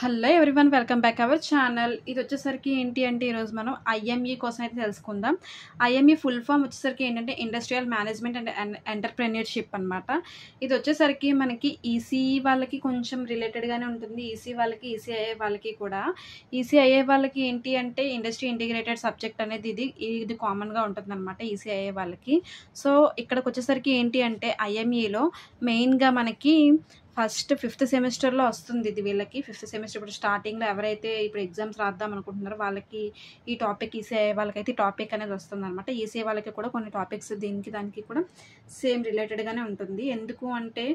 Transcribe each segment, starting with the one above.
Hello everyone, welcome back our channel. ఇది వచ్చేసరికి ఏంటి అంటే ఈరోజు మనం ఐఎంఈ కోసం అయితే తెలుసుకుందాం. ఐఎంఈ ఫుల్ ఫామ్ వచ్చేసరికి ఏంటంటే ఇండస్ట్రియల్ మేనేజ్మెంట్ అండ్ ఎంటర్ప్రెన్యూర్షిప్ అనమాట. ఇది వచ్చేసరికి మనకి ఈసీఈ వాళ్ళకి కొంచెం రిలేటెడ్గానే ఉంటుంది. ఈసీ వాళ్ళకి, ఈసీఐఏ వాళ్ళకి కూడా. ఈసీఐఏ వాళ్ళకి ఏంటి అంటే ఇండస్ట్రీ ఇంటిగ్రేటెడ్ సబ్జెక్ట్ అనేది ఇది కామన్గా ఉంటుంది అనమాట ఈసీఐఏ వాళ్ళకి. సో ఇక్కడికి వచ్చేసరికి ఏంటి అంటే ఐఎంఈలో మెయిన్గా మనకి ఫస్ట్ 5th సెమిస్టర్లో వస్తుంది. ఇది వీళ్ళకి 5th సెమిస్టర్ ఇప్పుడు స్టార్టింగ్లో ఎవరైతే ఇప్పుడు ఎగ్జామ్స్ రాద్దాం అనుకుంటున్నారో వాళ్ళకి ఈ టాపిక్, ఈసీఐ వాళ్ళకైతే ఈ టాపిక్ అనేది వస్తుంది అనమాట. ఈసీఐ వాళ్ళకి కూడా కొన్ని టాపిక్స్ దానికి కూడా సేమ్ రిలేటెడ్గానే ఉంటుంది. ఎందుకు అంటే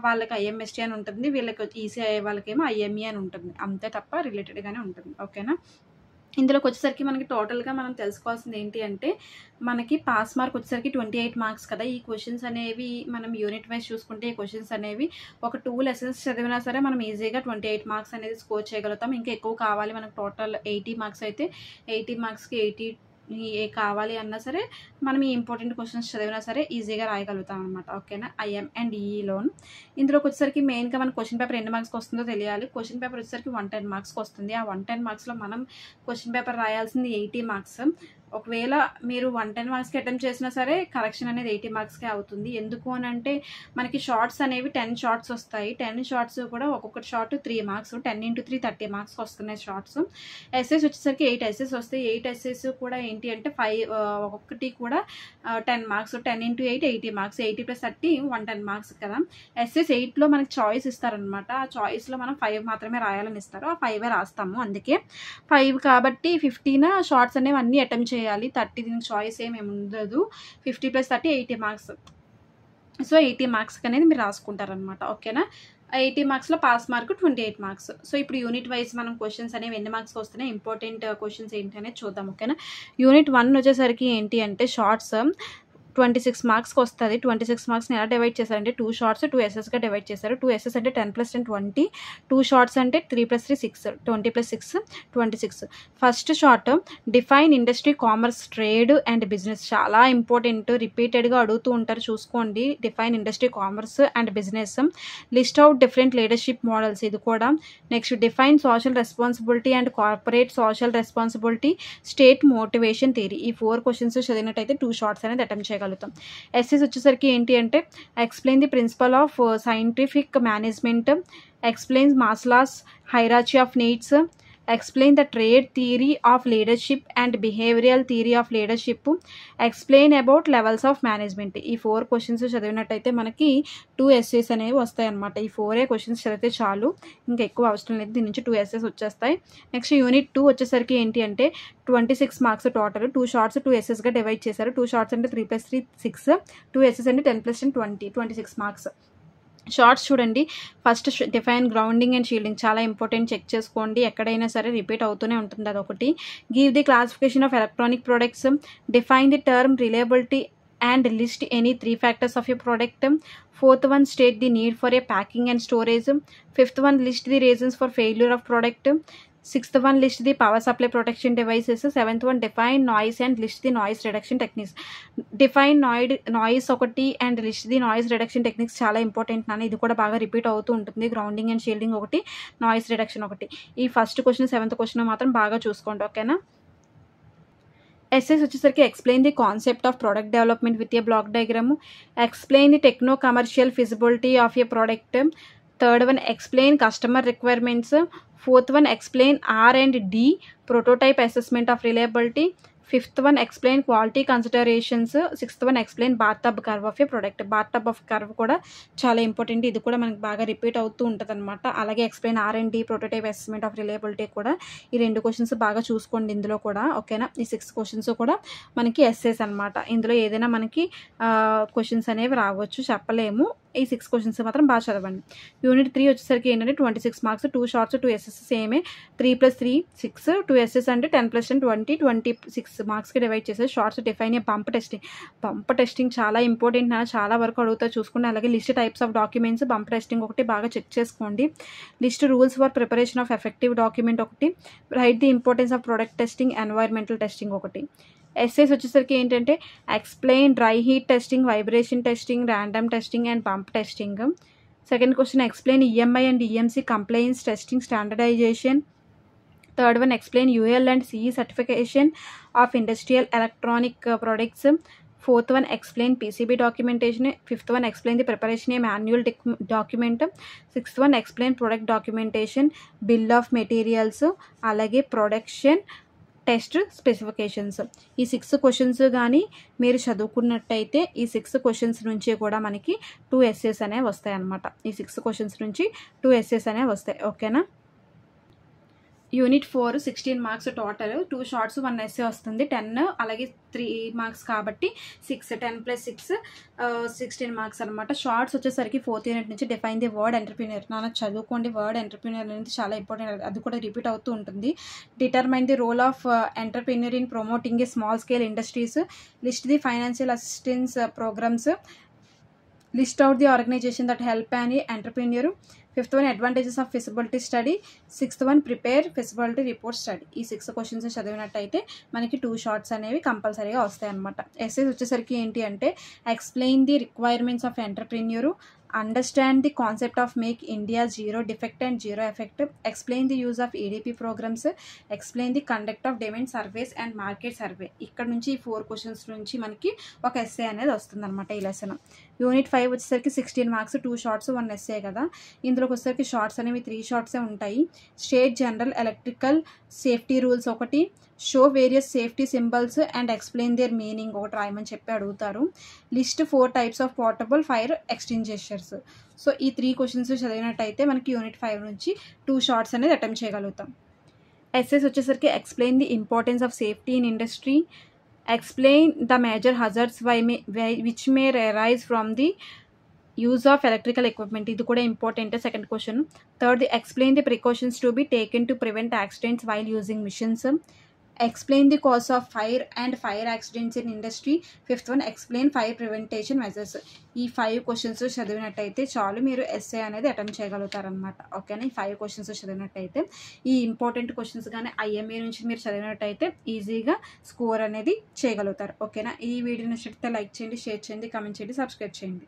వాళ్ళకి ఐఎంఎస్టీ అని ఉంటుంది, వీళ్ళకి ఈసీఐ వాళ్ళకేమో ఐఎంఈ అని ఉంటుంది. అంతే తప్ప రిలేటెడ్గానే ఉంటుంది. ఓకేనా. ఇందులోకి వచ్చేసరికి మనకి టోటల్గా మనం తెలుసుకోవాల్సింది ఏంటి అంటే మనకి పాస్ మార్క్ వచ్చేసరికి 28 మార్క్స్ కదా. ఈ క్వశ్చన్స్ అనేవి మనం యూనిట్ వైజ్ చూసుకుంటే ఈ క్వశ్చన్స్ అనేవి ఒక 2 లెసన్స్ చదివినా సరే మనం ఈజీగా 28 మార్క్స్ అనేది స్కోర్ చేయగలుగుతాం. ఇంకా ఎక్కువ కావాలి మనకు టోటల్ 80 మార్క్స్ అయితే 80 మార్క్స్కి 80 కావాలి అన్నా సరే మనం ఈ ఇంపార్టెంట్ క్వశ్చన్స్ చదివినా సరే ఈజీగా రాయగలుగుతాం అనమాట. ఓకేనా. ఐఎం అండ్ ఈలోన్ ఇందులోకి వచ్చేసరికి మెయిన్గా మన క్వశ్చన్ పేపర్ ఎన్ని మార్క్స్కి వస్తుందో తెలియాలి. క్వశ్చన్ పేపర్ వచ్చేసరికి 110 మార్క్స్కి వస్తుంది. ఆ 110 మార్క్స్లో మనం క్వశ్చన్ పేపర్ రాయాల్సింది 80 మార్క్స్. ఒకవేళ మీరు 110 మార్క్స్కి అటెంప్ట్ చేసినా సరే కరెక్షన్ అనేది 80 మార్క్స్కే అవుతుంది. ఎందుకు అని అంటే మనకి షార్ట్స్ అనేవి 10 షార్ట్స్ వస్తాయి. 10 షార్ట్స్ కూడా ఒక్కొక్క షార్ట్ 3 మార్క్స్, 10 × 3 30 మార్క్స్కి వస్తున్నాయి షార్ట్స్. ఎస్ఎస్ వచ్చేసరికి 8 ఎస్ఎస్ వస్తాయి. 8 ఎస్ఎస్ కూడా ఏంటి అంటే ఒక్కొక్కటి కూడా 10 మార్క్స్, 10 × 8 80 మార్క్స్, 80 + 30 110 మార్క్స్ కదా. ఎస్ఎస్ 8లో మనకి చాయిస్ ఇస్తారనమాట. ఆ చాయిస్లో మనం 5 మాత్రమే రాయాలని ఇస్తారు. ఆ 5 రాస్తాము. అందుకే 5 కాబట్టి 15 షార్ట్స్ అనేవి అన్నీ అటెంప్ట్ చేయాలి. 30 దీనికి చాయిస్ ఏమి ఉండదు. 50 + 30 80 మార్క్స్. సో 80 మార్క్స్కి అనేది మీరు రాసుకుంటారనమాట. ఓకేనా. 80 మార్క్స్లో పాస్ మార్క్ 28 మార్క్స్. సో ఇప్పుడు యూనిట్ వైజ్ మనం క్వశ్చన్స్ అనేవి ఎన్ని మార్క్స్కి వస్తున్నాయి, ఇంపార్టెంట్ క్వశ్చన్స్ ఏంటి అనేది చూద్దాం. ఓకేనా. యూనిట్ 1 వచ్చేసరికి ఏంటి అంటే షార్ట్స్ 26 మార్క్స్కి వస్తుంది. 26 మార్క్స్ని ఎలా డివైడ్ చేశారంటే 2 షార్ట్స్ 2 ఎస్ఎస్గా డివైడ్ చేశారు. 2 ఎస్ఎస్ అంటే 10 + 10 20, 2 షార్ట్స్ అంటే 3 + 3 6, 20 + 6 26. First short define industry, commerce, trade and business. చాలా ఇంపార్టెంట్, రిపీటెడ్గా అడుగుతూ ఉంటారు, చూసుకోండి. Define industry, commerce and business. List out different leadership models, ఇది కూడా. Next define social responsibility and corporate social responsibility, state motivation theory. ఈ 4 questions చదివినట్టయితే 2 shorts అనేది అటెంప్ట్ చేయగలుగుతాం. ఎస్ఎస్ వచ్చేసరికి ఏంటి అంటే explain the principle of scientific management, explains Maslow's hierarchy of needs, explain the trade theory of leadership and behavioural theory of leadership, explain about levels of management. ఈ 4 questions చదివినట్టయితే మనకి 2 essays అనేవి వస్తాయి అనమాట. ఈ 4 క్వశ్చన్స్ చదివితే చాలు, ఇంకా ఎక్కువ అవసరం లేదు. దీని నుంచి 2 ఎస్ఏస్ వచ్చేస్తాయి. నెక్స్ట్ యూనిట్ 2 వచ్చేసరికి ఏంటి అంటే 26 మార్క్స్ టోటల్. 2 షార్ట్స్ 2 ఎస్ఎస్గా డివైడ్ చేశారు. 2 షార్ట్స్ అంటే 3 + 3 6, 2 ఎస్ఎస్ అంటే 10 + 10 20, 26 మార్క్స్. షార్ట్స్ చూడండి. First define grounding and shielding, చాలా ఇంపార్టెంట్, చెక్ చేసుకోండి. ఎక్కడైనా సరే రిపీట్ అవుతూనే ఉంటుంది అదొకటి. Give the classification of electronic products, define the term reliability and list any 3 factors of your product. 4th one, state the need for a packing and storage. 5th one, list the reasons for failure of product. 6th one, list the power supply protection devices. 7th one, define noise and list the noise reduction techniques. Define noise ఒకటి and list the noise reduction techniques చాలా important నాన్న. ఇది కూడా బాగా repeat అవుతూ ఉంటుంది. Grounding and shielding ఒకటి, noise reduction ఒకటి. ఈ ఫస్ట్ క్వశ్చన్ 7th క్వశ్చన్ మాత్రం బాగా చూసుకోండి. ఓకేనా. ఎస్ఎస్ వచ్చేసరికి explain the concept of product development with a block diagram, explain the techno commercial feasibility of A product. 3rd one, explain customer requirements. 4th one, explain R&D prototype assessment of reliability. 5th one, explain quality considerations. 6th one, explain bathtub curve of a product. bathtub of curve కూడా చాలా important, ఇది కూడా మనకి బాగా repeat అవుతూ ఉంటుంది అనమాట. అలాగే explain R&D prototype assessment of reliability కూడా. ఈ 2 క్వశ్చన్స్ బాగా చూసుకోండి ఇందులో కూడా. ఓకేనా. ఈ 6 క్వశ్చన్స్ కూడా మనకి ఎస్ఏస్ అనమాట. ఇందులో ఏదైనా మనకి క్వశ్చన్స్ అనేవి రావచ్చు, చెప్పలేము. ఈ 6 క్వశ్చన్స్ మాత్రం బాగా చదవండి. యూనిట్ 3 వచ్చేసరికి ఏంటంటే 26 మార్క్స్, 2 షార్ట్స్ 2 ఎస్ఎస్ సేమే. 3 + 3 6, 2 ఎస్ఎస్ అంటే 10 + 10 20, 26 మార్క్స్కి డివైడ్ చేసేది. Shorts define a bump testing. Bump testing చాలా ఇంపార్టెంట్, చాలా వరకు అడుగుతా, చూసుకోండి. అలాగే list types of documents, bump testing ఒకటి బాగా చెక్ చేసుకోండి. List rules for preparation of effective document ఒకటి. Write the importance of product testing, environmental testing ఒకటి. ఎస్ఏస్ వచ్చేసరికి ఏంటంటే explain dry heat testing, vibration testing, random testing and bump testing. Second question explain EMI and EMC compliance testing standardization. Third one explain UL and CE certification of industrial electronic products. Fourth one explain PCB documentation. Fifth one explain the preparation A manual document. Sixth one explain product documentation, bill of materials, అలాగే production test specifications. ఈ 6 questions కానీ మీరు చదువుకున్నట్టయితే ఈ 6 questions నుంచి కూడా మనకి 2 essays అనేవి వస్తాయి అన్నమాట. ఈ 6 క్వశ్చన్స్ నుంచి 2 ఎస్సేస్ అనేవి వస్తాయి. ఓకేనా. Unit 4 16 marks total. 2 shorts 1 essay వస్తుంది. 10 అలాగే 3 మార్క్స్ కాబట్టి 6 10 + 6 16 మార్క్స్ అనమాట. షార్ట్స్ వచ్చేసరికి 4th యూనిట్ నుంచి డిఫైన్ ది వర్డ్ ఎంటర్‌ప్రెన్యూర్. నాన్న చదువుకోండి, వర్డ్ ఎంటర్‌ప్రెన్యూర్ అనేది చాలా ఇంపార్టెంట్, అది కూడా రిపీట్ అవుతూ ఉంటుంది. Determine the role of entrepreneur in promoting a small scale industries. List the financial assistance programs. List out the organization that help an entrepreneur. Fifth one advantages of feasibility study. Sixth one prepare feasibility report study. ఈ 6 questions చదివినట్టయితే మనకి 2 shorts అనేవి కంపల్సరీగా వస్తాయి అనమాట. Essays వచ్చేసరికి ఏంటి అంటే explain the requirements of entrepreneur, understand the concept of make India zero defect and zero effect, explain the use of EDP programmes, explain the conduct of demand surveys and market survey. ఇక్కడ నుంచి ఈ 4 questions నుంచి మనకి ఒక essay అనేది వస్తుంది అనమాట ఈ లెసన్. యూనిట్ 5 వచ్చేసరికి 16 మార్క్స్ 2 షార్ట్స్ 1 ఎస్సే కదా. ఇందులోకి వచ్చేసరికి షార్ట్స్ అనేవి 3 షార్ట్సే ఉంటాయి. State general electrical safety rules ఒకటి, show various safety symbols and explain their meaning ఒకటి రాయమని చెప్పి అడుగుతారు. List 4 types of portable fire extinguishers. So ఈ 3 క్వశ్చన్స్ చదివినట్టయితే మనకి యూనిట్ 5 నుంచి 2 షార్ట్స్ అనేది అటెంప్ట్ చేయగలుగుతాం. ఎస్సేస్ వచ్చేసరికి explain the importance of safety in industry, explain the major hazards which may arise from the use of electrical equipment. ఇది కూడా important. Second question. Third, explain the precautions to be taken to prevent accidents while using machines. Explain the cause of fire and fire accidents in industry. Fifth one explain fire prevention measures. ఈ 5 questions చదివినట్టయితే చాలు, మీరు SA అనేది attempt చేయగలుగుతారనమాట. ఓకేనా. ఈ 5 questions చదివినట్టయితే ఈ important questions కానీ IMA నుంచి మీరు చదివినట్టయితే ఈజీగా స్కోర్ అనేది చేయగలుగుతారు. ఓకేనా. ఈ వీడియో నచ్చితే లైక్ చేయండి, షేర్ చేయండి, కామెంట్ చేయండి, సబ్స్క్రైబ్ చేయండి.